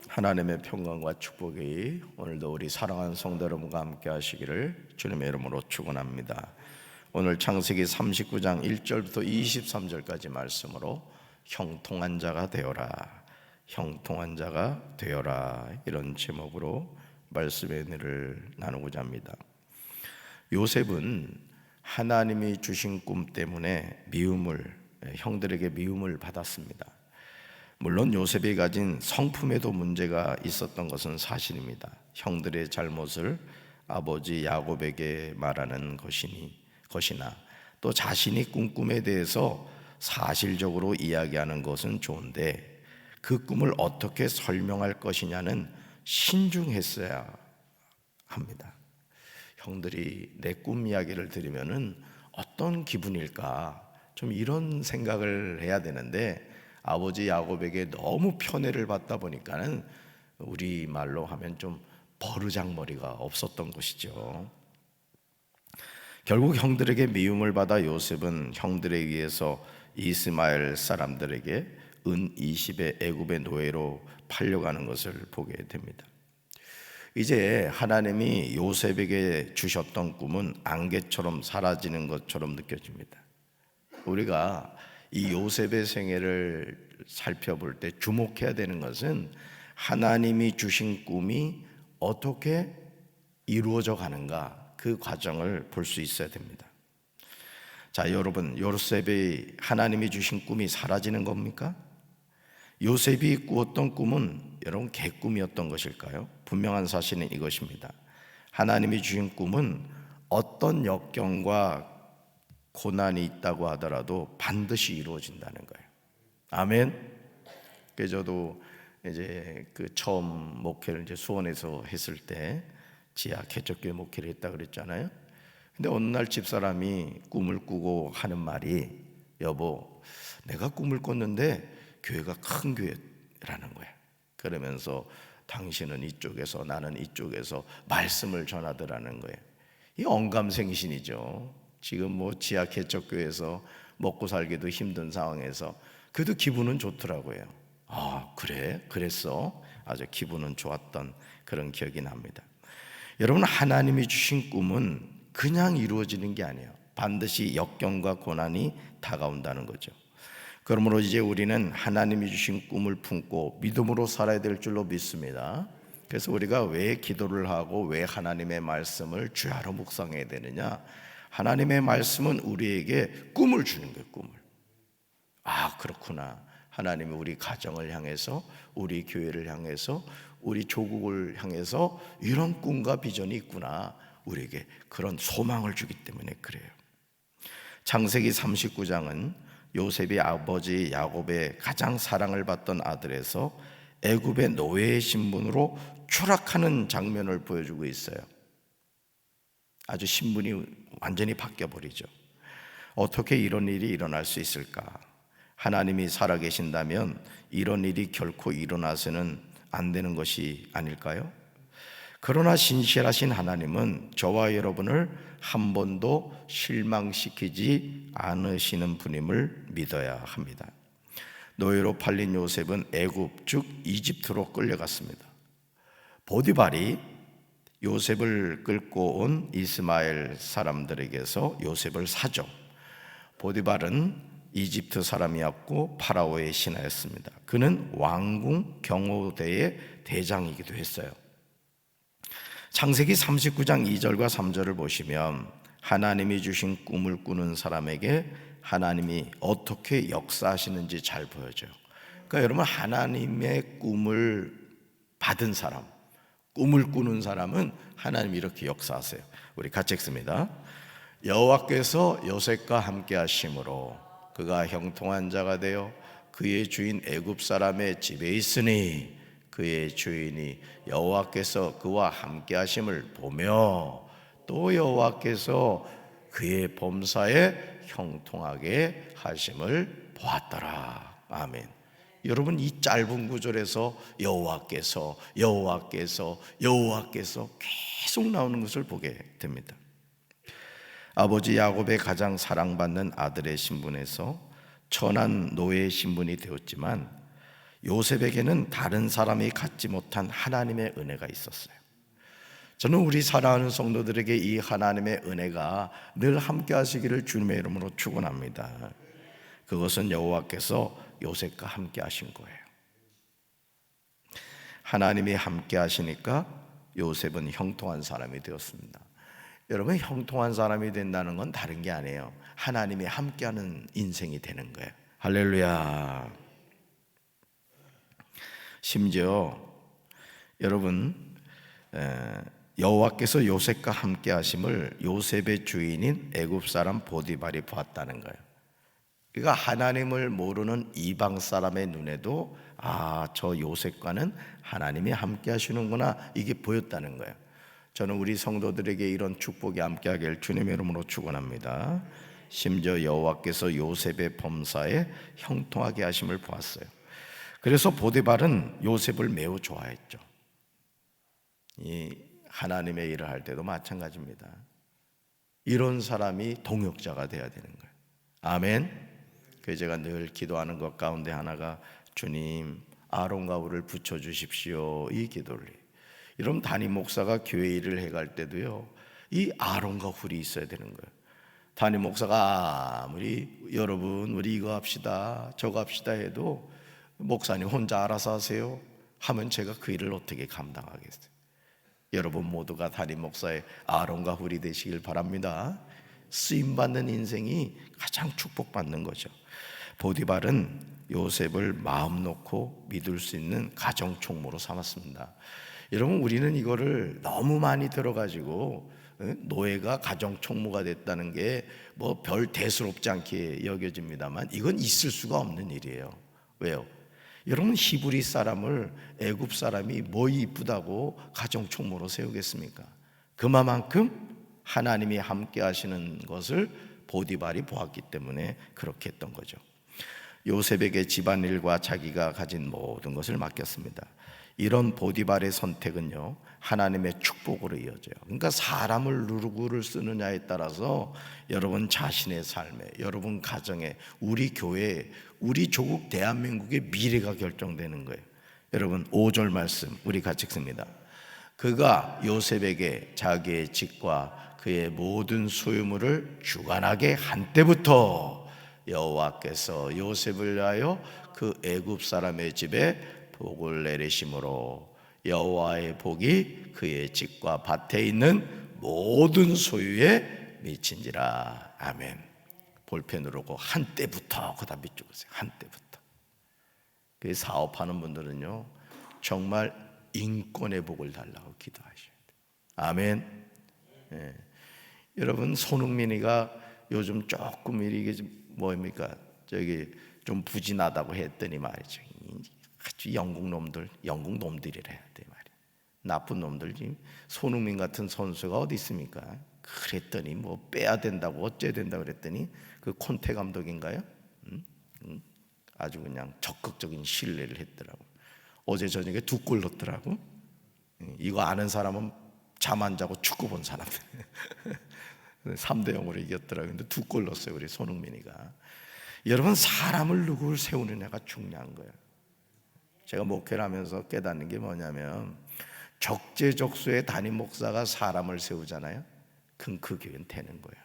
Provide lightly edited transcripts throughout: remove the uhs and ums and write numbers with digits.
하나님의 평강과 축복이 오늘도 우리 사랑하는 성도 여러분과 함께 하시기를 주님의 이름으로 축원합니다. 오늘 창세기 39장 1절부터 23절까지 말씀으로 형통한 자가 되어라, 형통한 자가 되어라, 이런 제목으로 말씀의 은혜를 나누고자 합니다. 요셉은 하나님이 주신 꿈 때문에 형들에게 미움을 받았습니다. 물론 요셉이 가진 성품에도 문제가 있었던 것은 사실입니다. 형들의 잘못을 아버지 야곱에게 말하는 것이나 또 자신이 꾼 꿈에 대해서 사실적으로 이야기하는 것은 좋은데 그 꿈을 어떻게 설명할 것이냐는 신중했어야 합니다. 형들이 내 꿈 이야기를 들으면은 어떤 기분일까, 좀 이런 생각을 해야 되는데 아버지 야곱에게 너무 편애를 받다 보니까는 우리 말로 하면 좀 버르장머리가 없었던 것이죠. 결국 형들에게 미움을 받아 요셉은 형들에 의해서 이스마엘 사람들에게 은 20의 애굽의 노예로 팔려가는 것을 보게 됩니다. 이제 하나님이 요셉에게 주셨던 꿈은 안개처럼 사라지는 것처럼 느껴집니다. 우리가 이 요셉의 생애를 살펴볼 때 주목해야 되는 것은 하나님이 주신 꿈이 어떻게 이루어져 가는가, 그 과정을 볼 수 있어야 됩니다. 자, 여러분, 요셉이 하나님이 주신 꿈이 사라지는 겁니까? 요셉이 꾸었던 꿈은 여러분 개꿈이었던 것일까요? 분명한 사실은 이것입니다. 하나님이 주신 꿈은 어떤 역경과 고난이 있다고 하더라도 반드시 이루어진다는 거예요. 아멘. 그래서 저도 이제 처음 목회를 이제 수원에서 했을 때 지하 개척교회 목회를 했다 그랬잖아요. 근데 어느 날 집사람이 꿈을 꾸고 하는 말이, 여보, 내가 꿈을 꿨는데 교회가 큰 교회라는 거야. 그러면서 당신은 이쪽에서 나는 이쪽에서 말씀을 전하더라는 거예요. 이 언감생신이죠. 지금 지하 개척교회에서 먹고 살기도 힘든 상황에서 그래도 기분은 좋더라고요. 아, 그래? 그랬어? 아주 기분은 좋았던 그런 기억이 납니다. 여러분, 하나님이 주신 꿈은 그냥 이루어지는 게 아니에요. 반드시 역경과 고난이 다가온다는 거죠. 그러므로 이제 우리는 하나님이 주신 꿈을 품고 믿음으로 살아야 될 줄로 믿습니다. 그래서 우리가 왜 기도를 하고 왜 하나님의 말씀을 주야로 묵상해야 되느냐? 하나님의 말씀은 우리에게 꿈을 주는 거예요. 꿈을. 아, 그렇구나. 하나님이 우리 가정을 향해서, 우리 교회를 향해서, 우리 조국을 향해서 이런 꿈과 비전이 있구나. 우리에게 그런 소망을 주기 때문에 그래요. 창세기 39장은 요셉이 아버지 야곱의 가장 사랑을 받던 아들에서 애굽의 노예의 신분으로 추락하는 장면을 보여주고 있어요. 아주 신분이 완전히 바뀌어버리죠. 어떻게 이런 일이 일어날 수 있을까? 하나님이 살아계신다면 이런 일이 결코 일어나서는 안 되는 것이 아닐까요? 그러나 신실하신 하나님은 저와 여러분을 한 번도 실망시키지 않으시는 분임을 믿어야 합니다. 노예로 팔린 요셉은 애굽, 즉 이집트로 끌려갔습니다. 보디발이 요셉을 끌고 온 이스마엘 사람들에게서 요셉을 사죠. 보디발은 이집트 사람이었고 파라오의 신하였습니다. 그는 왕궁 경호대의 대장이기도 했어요. 창세기 39장 2절과 3절을 보시면 하나님이 주신 꿈을 꾸는 사람에게 하나님이 어떻게 역사하시는지 잘 보여줘요. 그러니까 여러분, 하나님의 꿈을 받은 사람, 꿈을 꾸는 사람은 하나님이 이렇게 역사하세요. 우리 같이 읽습니다. 여호와께서 요셉과 함께 하심으로 그가 형통한 자가 되어 그의 주인 애굽 사람의 집에 있으니 그의 주인이 여호와께서 그와 함께 하심을 보며 또 여호와께서 그의 범사에 형통하게 하심을 보았더라. 아멘. 여러분, 이 짧은 구절에서 여호와께서 계속 나오는 것을 보게 됩니다. 아버지 야곱의 가장 사랑받는 아들의 신분에서 천한 노예의 신분이 되었지만 요셉에게는 다른 사람이 갖지 못한 하나님의 은혜가 있었어요. 저는 우리 사랑하는 성도들에게 이 하나님의 은혜가 늘 함께 하시기를 주님의 이름으로 축원합니다. 그것은 여호와께서 요셉과 함께 하신 거예요. 하나님이 함께 하시니까 요셉은 형통한 사람이 되었습니다. 여러분, 형통한 사람이 된다는 건 다른 게 아니에요. 하나님이 함께하는 인생이 되는 거예요. 할렐루야. 심지어 여러분, 여호와께서 요셉과 함께 하심을 요셉의 주인인 애굽 사람 보디발이 보았다는 거예요. 그러니까 하나님을 모르는 이방 사람의 눈에도 저 요셉과는 하나님이 함께 하시는구나, 이게 보였다는 거예요. 저는 우리 성도들에게 이런 축복이 함께 하길 주님의 이름으로 축원합니다. 심지어 여호와께서 요셉의 범사에 형통하게 하심을 보았어요. 그래서 보디발은 요셉을 매우 좋아했죠. 이 하나님의 일을 할 때도 마찬가지입니다. 이런 사람이 동역자가 되어야 되는 거예요. 아멘. 그래서 제가 늘 기도하는 것 가운데 하나가, 주님, 아론과 홀을 붙여주십시오, 이 기도를 해요. 이런 담임 목사가 교회 일을 해갈 때도요, 이 아론과 홀이 있어야 되는 거예요. 담임 목사가 아무리 여러분 우리 이거 합시다 저거 합시다 해도 목사님 혼자 알아서 하세요 하면 제가 그 일을 어떻게 감당하겠어요? 여러분 모두가 담임 목사의 아론과 홀이 되시길 바랍니다. 쓰임받는 인생이 가장 축복받는 거죠. 보디발은 요셉을 마음 놓고 믿을 수 있는 가정 총무로 삼았습니다. 여러분, 우리는 이거를 너무 많이 들어가지고 노예가 가정 총무가 됐다는 게 뭐 별 대수롭지 않게 여겨집니다만 이건 있을 수가 없는 일이에요. 왜요? 여러분, 히브리 사람을 애굽 사람이 뭐 이쁘다고 가정 총무로 세우겠습니까? 그만큼 하나님이 함께 하시는 것을 보디발이 보았기 때문에 그렇게 했던 거죠. 요셉에게 집안일과 자기가 가진 모든 것을 맡겼습니다. 이런 보디발의 선택은요, 하나님의 축복으로 이어져요. 그러니까 사람을 누구를 쓰느냐에 따라서 여러분 자신의 삶에, 여러분 가정에, 우리 교회에, 우리 조국 대한민국의 미래가 결정되는 거예요. 여러분, 5절 말씀 우리 같이 읽습니다. 그가 요셉에게 자기의 집과 그의 모든 소유물을 주관하게 한 때부터 여호와께서 요셉을 위하여 그 애굽 사람의 집에 복을 내리심으로 여호와의 복이 그의 집과 밭에 있는 모든 소유에 미친지라. 아멘. 볼펜 누르고 한때부터 그다 밑줄으세요. 한때부터. 그 사업하는 분들은요, 정말 인권의 복을 달라고 기도하셔야 돼요. 아멘. 예. 여러분, 손흥민이가 요즘 조금 이게 뭡니까? 저기 좀 부진하다고 했더니 말이죠. 아주 영국 놈들이라 해야 돼 말이야. 나쁜 놈들지. 손흥민 같은 선수가 어디 있습니까? 그랬더니 뭐 빼야 된다고 어째야 된다고 그랬더니 그 콘테 감독인가요? 아주 그냥 적극적인 신뢰를 했더라고. 어제 저녁에 2골 넣었더라고. 이거 아는 사람은 잠 안 자고 축구 본 사람들. 3대0으로 이겼더라고요. 근데 2골 넣었어요, 우리 손흥민이가. 여러분, 사람을 누구를 세우느냐가 중요한 거예요. 제가 목회를 하면서 깨닫는 게 뭐냐면, 적재적소의 담임 목사가 사람을 세우잖아요. 그럼 그 교회는 되는 거예요.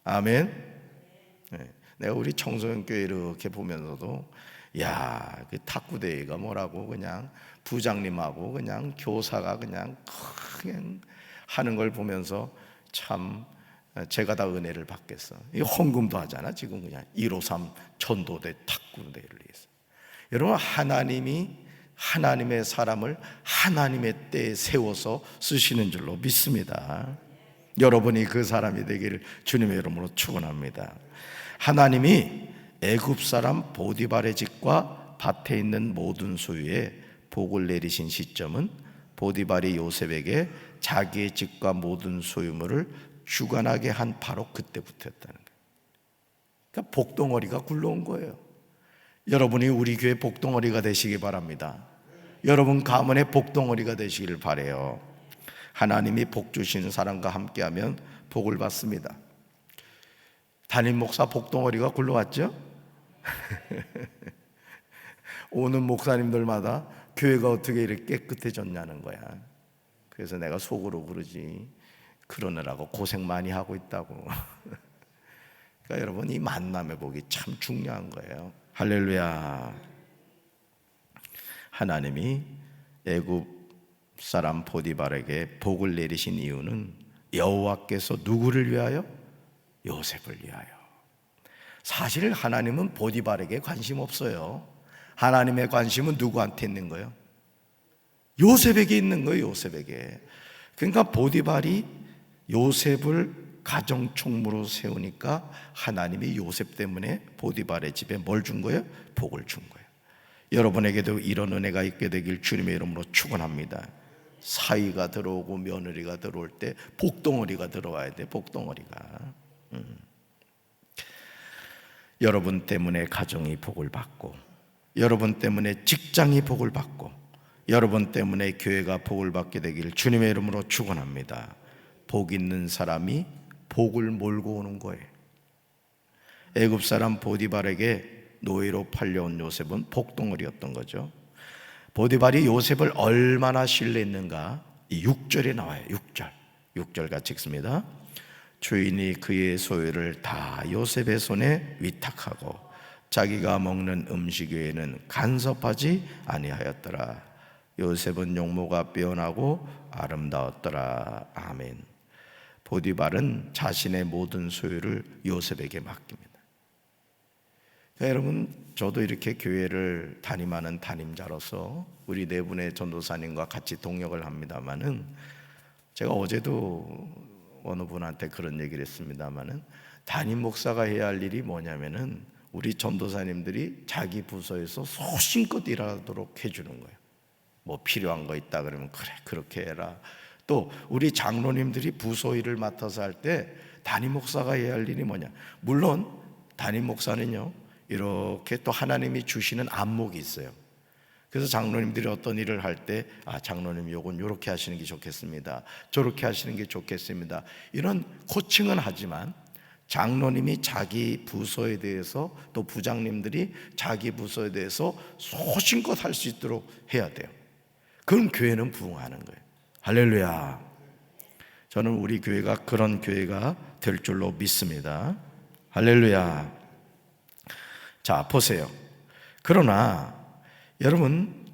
아멘. 네. 내가 우리 청소년 교회 이렇게 보면서도, 야, 그 탁구 대회가 뭐라고 그냥 부장님하고 그냥 교사가 그냥 하는 걸 보면서 참 제가 다 은혜를 받겠어. 이 헌금도 하잖아. 지금 그냥 153 전도대 탁구 대회를 위해서. 여러분, 하나님이 하나님의 사람을 하나님의 때에 세워서 쓰시는 줄로 믿습니다. 여러분이 그 사람이 되기를 주님의 이름으로 축원합니다. 하나님이 애굽 사람 보디발의 집과 밭에 있는 모든 소유에 복을 내리신 시점은 보디발이 요셉에게 자기의 집과 모든 소유물을 주관하게 한 바로 그때부터였다는 거예요. 그러니까 복덩어리가 굴러온 거예요. 여러분이 우리 교회 복덩어리가 되시기 바랍니다. 여러분 가문의 복덩어리가 되시기를 바라요. 하나님이 복 주시는 사람과 함께하면 복을 받습니다. 담임 목사 복덩어리가 굴러왔죠? 오는 목사님들마다 교회가 어떻게 이렇게 깨끗해졌냐는 거야. 그래서 내가 속으로 그러지, 그러느라고 고생 많이 하고 있다고. 그러니까 여러분, 이 만남의 복이 참 중요한 거예요. 할렐루야. 하나님이 애굽 사람 보디발에게 복을 내리신 이유는 여호와께서 누구를 위하여? 요셉을 위하여. 사실 하나님은 보디발에게 관심 없어요. 하나님의 관심은 누구한테 있는 거예요? 요셉에게 있는 거예요. 요셉에게. 그러니까 보디발이 요셉을 가정총무로 세우니까 하나님이 요셉 때문에 보디발의 집에 뭘 준 거예요? 복을 준 거예요. 여러분에게도 이런 은혜가 있게 되길 주님의 이름으로 축원합니다. 사위가 들어오고 며느리가 들어올 때 복덩어리가 들어와야 돼. 복덩어리가. 여러분 때문에 가정이 복을 받고, 여러분 때문에 직장이 복을 받고, 여러분 때문에 교회가 복을 받게 되길 주님의 이름으로 축원합니다. 복 있는 사람이 복을 몰고 오는 거예요. 애굽 사람 보디발에게 노예로 팔려온 요셉은 복덩어리였던 거죠. 보디발이 요셉을 얼마나 신뢰했는가, 이 6절에 나와요. 6절 같이 읽습니다. 주인이 그의 소유를 다 요셉의 손에 위탁하고 자기가 먹는 음식 외에는 간섭하지 아니하였더라. 요셉은 용모가 빼어나고 아름다웠더라. 아멘. 보디발은 자신의 모든 소유를 요셉에게 맡깁니다. 그러니까 여러분, 저도 이렇게 교회를 담임하는 담임자로서 우리 네 분의 전도사님과 같이 동역을 합니다마는, 제가 어제도 어느 분한테 그런 얘기를 했습니다마는, 담임 목사가 해야 할 일이 뭐냐면은 우리 전도사님들이 자기 부서에서 소신껏 일하도록 해주는 거예요. 뭐 필요한 거 있다 그러면 그래, 그렇게 해라. 또 우리 장로님들이 부서 일을 맡아서 할 때 담임 목사가 해야 할 일이 뭐냐, 물론 담임 목사는요 이렇게 또 하나님이 주시는 안목이 있어요. 그래서 장로님들이 어떤 일을 할 때 장로님 요건 요렇게 하시는 게 좋겠습니다, 저렇게 하시는 게 좋겠습니다, 이런 코칭은 하지만 장로님이 자기 부서에 대해서, 또 부장님들이 자기 부서에 대해서 소신껏 할 수 있도록 해야 돼요. 그럼 교회는 부흥하는 거예요. 할렐루야. 저는 우리 교회가 그런 교회가 될 줄로 믿습니다. 할렐루야. 자, 보세요. 그러나 여러분,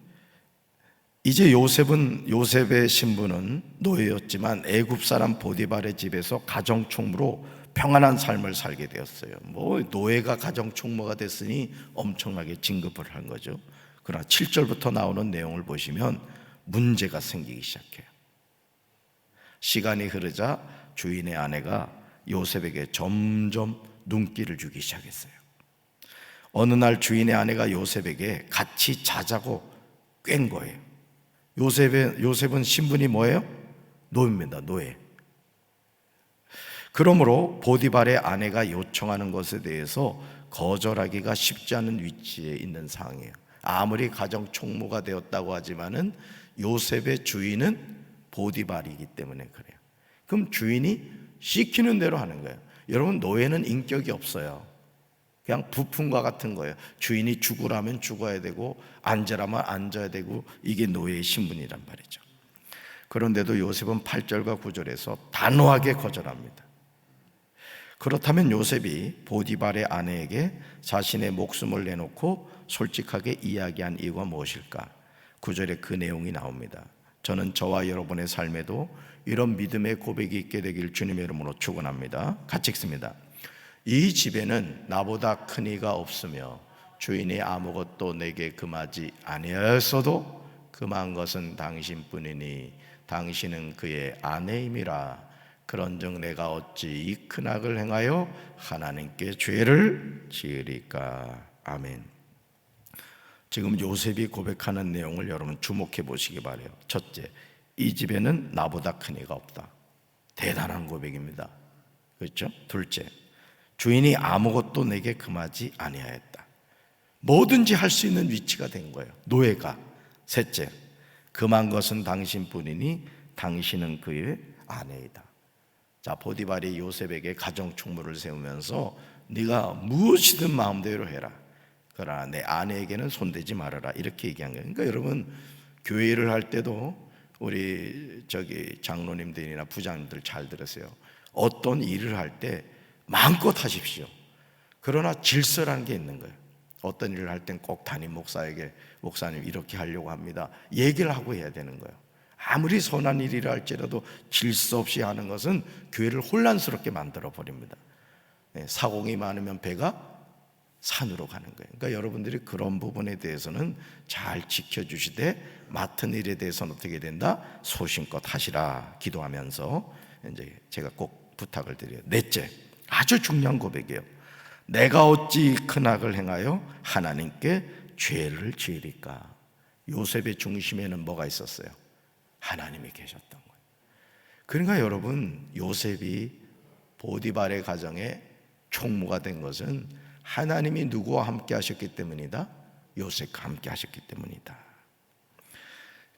이제 요셉의 신분은 노예였지만 애굽 사람 보디발의 집에서 가정총무로 평안한 삶을 살게 되었어요. 뭐 노예가 가정총무가 됐으니 엄청나게 진급을 한 거죠. 그러나 7절부터 나오는 내용을 보시면 문제가 생기기 시작해요. 시간이 흐르자 주인의 아내가 요셉에게 점점 눈길을 주기 시작했어요. 어느 날 주인의 아내가 요셉에게 같이 자자고 꽹 거예요. 요셉은 신분이 뭐예요? 노예입니다. 노예. 그러므로 보디발의 아내가 요청하는 것에 대해서 거절하기가 쉽지 않은 위치에 있는 상황이에요. 아무리 가정 총무가 되었다고 하지만은 요셉의 주인은 보디발이기 때문에 그래요. 그럼 주인이 시키는 대로 하는 거예요. 여러분, 노예는 인격이 없어요. 그냥 부품과 같은 거예요. 주인이 죽으라면 죽어야 되고 앉으라면 앉아야 되고, 이게 노예의 신분이란 말이죠. 그런데도 요셉은 8절과 9절에서 단호하게 거절합니다. 그렇다면 요셉이 보디발의 아내에게 자신의 목숨을 내놓고 솔직하게 이야기한 이유가 무엇일까? 9절에 그 내용이 나옵니다. 저는 저와 여러분의 삶에도 이런 믿음의 고백이 있게 되길 주님의 이름으로 축원합니다. 같이 읽습니다. 이 집에는 나보다 큰 이가 없으며 주인이 아무것도 내게 금하지 아니하였어도 금한 것은 당신뿐이니 당신은 그의 아내임이라. 그런즉 내가 어찌 이 큰 악을 행하여 하나님께 죄를 지으리까. 아멘. 지금 요셉이 고백하는 내용을 여러분 주목해 보시기 바라요. 첫째, 이 집에는 나보다 큰 이가 없다. 대단한 고백입니다. 그렇죠? 둘째, 주인이 아무것도 내게 금하지 아니하였다. 뭐든지 할 수 있는 위치가 된 거예요, 노예가. 셋째, 금한 것은 당신뿐이니 당신은 그의 아내이다. 자, 보디발이 요셉에게 가정 총무를 세우면서 네가 무엇이든 마음대로 해라, 그러나 내 아내에게는 손대지 말아라, 이렇게 얘기한 거예요. 그러니까 여러분, 교회를 할 때도 우리 장로님들이나 부장님들 잘 들으세요. 어떤 일을 할 때 마음껏 하십시오. 그러나 질서라는 게 있는 거예요. 어떤 일을 할 땐 꼭 담임 목사에게 목사님 이렇게 하려고 합니다, 얘기를 하고 해야 되는 거예요. 아무리 선한 일이라 할지라도 질서 없이 하는 것은 교회를 혼란스럽게 만들어 버립니다. 사공이 많으면 배가 산으로 가는 거예요. 그러니까 여러분들이 그런 부분에 대해서는 잘 지켜주시되, 맡은 일에 대해서는 어떻게 된다? 소신껏 하시라 기도하면서 이제 제가 꼭 부탁을 드려요. 넷째, 아주 중요한 고백이에요. 내가 어찌 큰 악을 행하여 하나님께 죄를 지으리까? 요셉의 중심에는 뭐가 있었어요? 하나님이 계셨던 거예요. 그러니까 여러분, 요셉이 보디발의 가정에 총무가 된 것은 하나님이 누구와 함께 하셨기 때문이다? 요셉과 함께 하셨기 때문이다.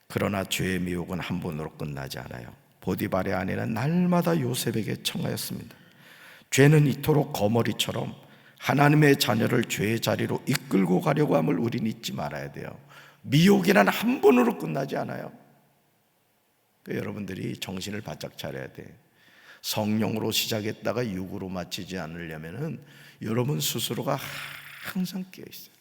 그러나 죄의 미혹은 한 번으로 끝나지 않아요. 보디발의 아내는 날마다 요셉에게 청하였습니다. 죄는 이토록 거머리처럼 하나님의 자녀를 죄의 자리로 이끌고 가려고 함을 우린 잊지 말아야 돼요. 미혹이란 한 번으로 끝나지 않아요. 여러분들이 정신을 바짝 차려야 돼요. 성령으로 시작했다가 육으로 마치지 않으려면은 여러분 스스로가 항상 깨어 있어요.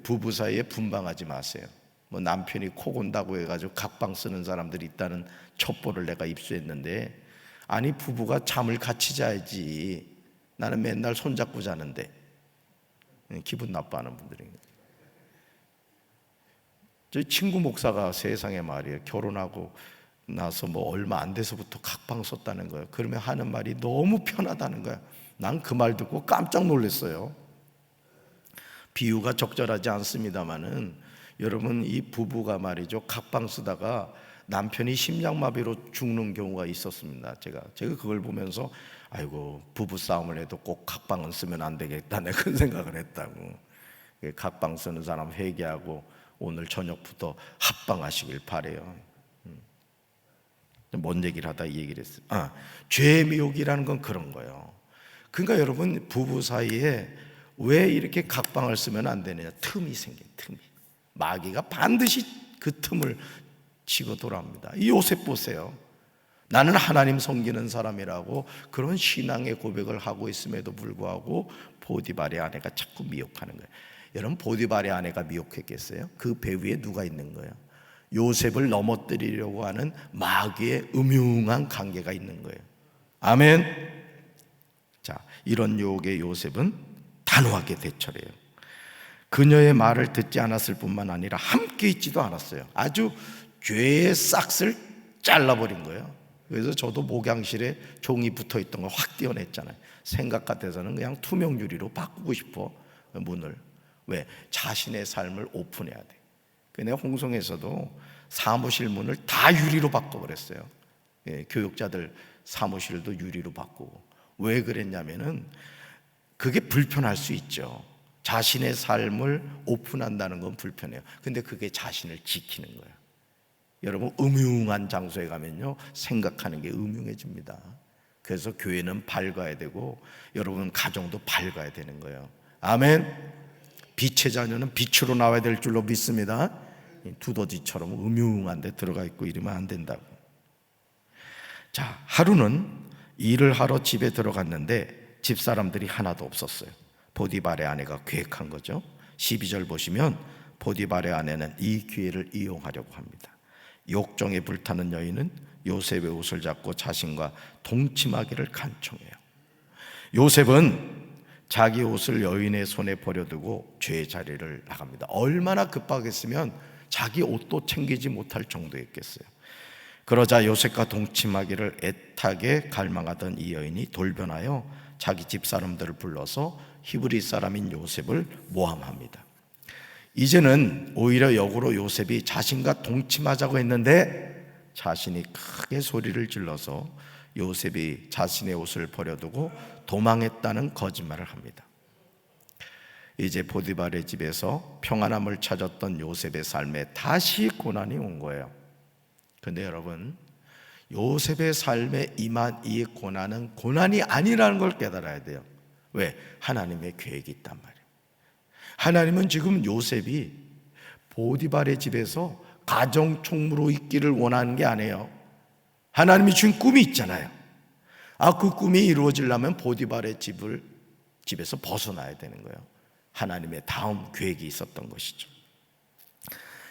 부부 사이에 분방하지 마세요. 뭐 남편이 코 곤다고 해가지고 각방 쓰는 사람들이 있다는 첩보를 내가 입수했는데, 아니 부부가 잠을 같이 자야지, 나는 맨날 손잡고 자는데. 기분 나빠하는 분들이. 저희 친구 목사가 세상에 말이에요, 결혼하고 나서 뭐 얼마 안 돼서부터 각방 썼다는 거예요. 그러면 하는 말이 너무 편하다는 거야. 난 그 말 듣고 깜짝 놀랐어요. 비유가 적절하지 않습니다만은 여러분, 이 부부가 말이죠, 각방 쓰다가 남편이 심장마비로 죽는 경우가 있었습니다. 제가 그걸 보면서 아이고, 부부 싸움을 해도 꼭 각방은 쓰면 안 되겠다, 내가 그런 생각을 했다고. 각방 쓰는 사람 회개하고 오늘 저녁부터 합방하시길 바래요. 뭔 얘기를 하다 이 얘기를 했어요. 죄의 미혹이라는 건 그런 거예요. 그러니까 여러분, 부부 사이에 왜 이렇게 각방을 쓰면 안 되느냐? 틈이 생긴, 틈이. 마귀가 반드시 그 틈을 치고 돌아옵니다. 이 요셉 보세요. 나는 하나님 섬기는 사람이라고 그런 신앙의 고백을 하고 있음에도 불구하고 보디발의 아내가 자꾸 미혹하는 거예요. 여러분, 보디발의 아내가 미혹했겠어요? 그 배 위에 누가 있는 거예요? 요셉을 넘어뜨리려고 하는 마귀의 음흉한 관계가 있는 거예요. 아멘. 자, 이런 유혹에 요셉은 단호하게 대처해요. 그녀의 말을 듣지 않았을 뿐만 아니라 함께 있지도 않았어요. 아주 죄의 싹을 잘라버린 거예요. 그래서 저도 목양실에 종이 붙어있던 걸 확 떼어냈잖아요. 생각 같아서는 그냥 투명 유리로 바꾸고 싶어, 문을. 왜? 자신의 삶을 오픈해야 돼. 내가 홍성에서도 사무실 문을 다 유리로 바꿔버렸어요. 교육자들 사무실도 유리로 바꾸고. 왜 그랬냐면은 그게 불편할 수 있죠. 자신의 삶을 오픈한다는 건 불편해요. 근데 그게 자신을 지키는 거예요. 여러분, 음흉한 장소에 가면요, 생각하는 게 음흉해집니다. 그래서 교회는 밝아야 되고 여러분 가정도 밝아야 되는 거예요. 아멘. 빛의 자녀는 빛으로 나와야 될 줄로 믿습니다. 두더지처럼 음흉한 데 들어가 있고 이러면 안 된다고. 자, 하루는 일을 하러 집에 들어갔는데 집사람들이 하나도 없었어요. 보디발의 아내가 계획한 거죠. 12절 보시면 보디발의 아내는 이 기회를 이용하려고 합니다. 욕정에 불타는 여인은 요셉의 옷을 잡고 자신과 동침하기를 간청해요. 요셉은 자기 옷을 여인의 손에 버려두고 죄의 자리를 나갑니다. 얼마나 급하겠으면 자기 옷도 챙기지 못할 정도였겠어요. 그러자 요셉과 동침하기를 애타게 갈망하던 이 여인이 돌변하여 자기 집사람들을 불러서 히브리 사람인 요셉을 모함합니다. 이제는 오히려 역으로 요셉이 자신과 동침하자고 했는데 자신이 크게 소리를 질러서 요셉이 자신의 옷을 버려두고 도망했다는 거짓말을 합니다. 이제 보디발의 집에서 평안함을 찾았던 요셉의 삶에 다시 고난이 온 거예요. 그런데 여러분, 요셉의 삶에 임한 이 고난은 고난이 아니라는 걸 깨달아야 돼요. 왜? 하나님의 계획이 있단 말이에요. 하나님은 지금 요셉이 보디발의 집에서 가정 총무로 있기를 원하는 게 아니에요. 하나님이 준 꿈이 있잖아요. 그 꿈이 이루어지려면 보디발의 집에서 벗어나야 되는 거예요. 하나님의 다음 계획이 있었던 것이죠.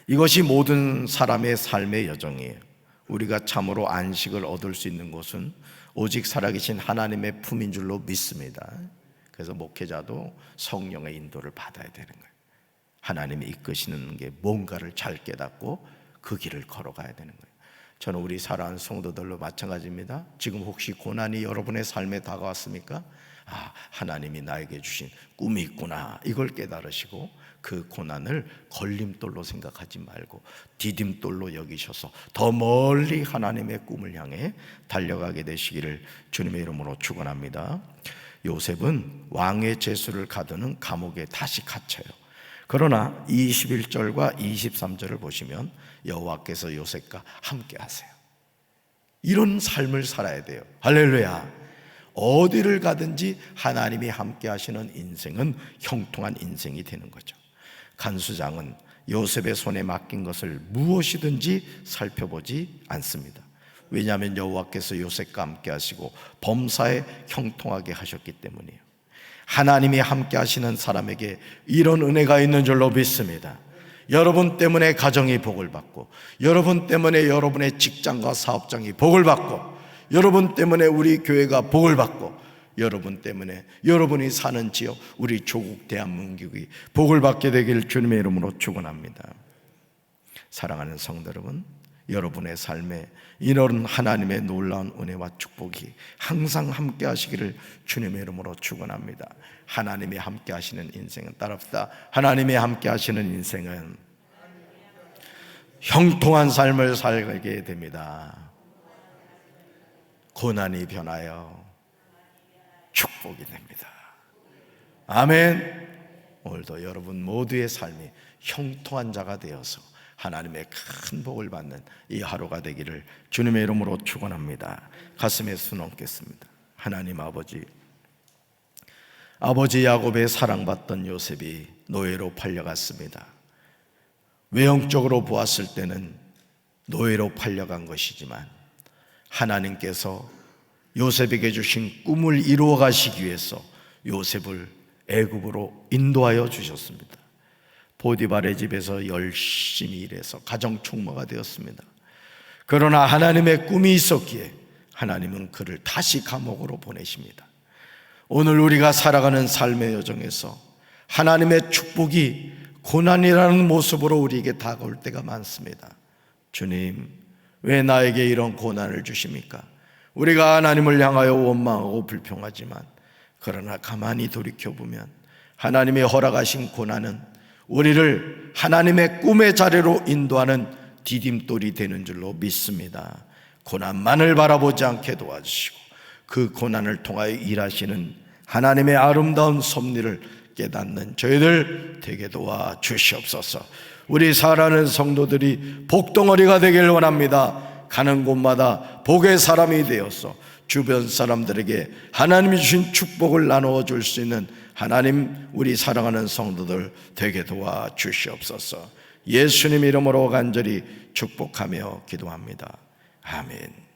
이것이 모든 사람의 삶의 여정이에요. 우리가 참으로 안식을 얻을 수 있는 곳은 오직 살아계신 하나님의 품인 줄로 믿습니다. 그래서 목회자도 성령의 인도를 받아야 되는 거예요. 하나님이 이끄시는 게 뭔가를 잘 깨닫고 그 길을 걸어가야 되는 거예요. 저는 우리 사랑하는 성도들로 마찬가지입니다. 지금 혹시 고난이 여러분의 삶에 다가왔습니까? 하나님이 나에게 주신 꿈이 있구나, 이걸 깨달으시고 그 고난을 걸림돌로 생각하지 말고 디딤돌로 여기셔서 더 멀리 하나님의 꿈을 향해 달려가게 되시기를 주님의 이름으로 축원합니다. 요셉은 왕의 제수를 가두는 감옥에 다시 갇혀요. 그러나 21절과 23절을 보시면 여호와께서 요셉과 함께 하세요. 이런 삶을 살아야 돼요. 할렐루야. 어디를 가든지 하나님이 함께 하시는 인생은 형통한 인생이 되는 거죠. 간수장은 요셉의 손에 맡긴 것을 무엇이든지 살펴보지 않습니다. 왜냐하면 여호와께서 요셉과 함께 하시고 범사에 형통하게 하셨기 때문이에요. 하나님이 함께 하시는 사람에게 이런 은혜가 있는 줄로 믿습니다. 여러분 때문에 가정이 복을 받고, 여러분 때문에 여러분의 직장과 사업장이 복을 받고, 여러분 때문에 우리 교회가 복을 받고, 여러분 때문에 여러분이 사는 지역, 우리 조국 대한민국이 복을 받게 되길 주님의 이름으로 축원합니다. 사랑하는 성도 여러분, 여러분의 삶에 이런 하나님의 놀라운 은혜와 축복이 항상 함께 하시기를 주님의 이름으로 축원합니다. 하나님이 함께 하시는 인생은, 따라합시다. 하나님이 함께 하시는 인생은 형통한 삶을 살게 됩니다. 고난이 변하여 축복이 됩니다. 아멘. 오늘도 여러분 모두의 삶이 형통한 자가 되어서 하나님의 큰 복을 받는 이 하루가 되기를 주님의 이름으로 축원합니다. 가슴에 손 얹겠습니다. 하나님 아버지 야곱의 사랑받던 요셉이 노예로 팔려갔습니다. 외형적으로 보았을 때는 노예로 팔려간 것이지만 하나님께서 요셉에게 주신 꿈을 이루어 가시기 위해서 요셉을 애굽으로 인도하여 주셨습니다. 보디발의 집에서 열심히 일해서 가정 총무가 되었습니다. 그러나 하나님의 꿈이 있었기에 하나님은 그를 다시 감옥으로 보내십니다. 오늘 우리가 살아가는 삶의 여정에서 하나님의 축복이 고난이라는 모습으로 우리에게 다가올 때가 많습니다. 주님, 왜 나에게 이런 고난을 주십니까? 우리가 하나님을 향하여 원망하고 불평하지만, 그러나 가만히 돌이켜보면 하나님의 허락하신 고난은 우리를 하나님의 꿈의 자리로 인도하는 디딤돌이 되는 줄로 믿습니다. 고난만을 바라보지 않게 도와주시고 그 고난을 통하여 일하시는 하나님의 아름다운 섭리를 깨닫는 저희들 되게 도와 주시옵소서. 우리 사랑하는 성도들이 복덩어리가 되길 원합니다. 가는 곳마다 복의 사람이 되어서 주변 사람들에게 하나님이 주신 축복을 나누어 줄 수 있는 하나님, 우리 사랑하는 성도들 되게 도와 주시옵소서. 예수님 이름으로 간절히 축복하며 기도합니다. 아멘.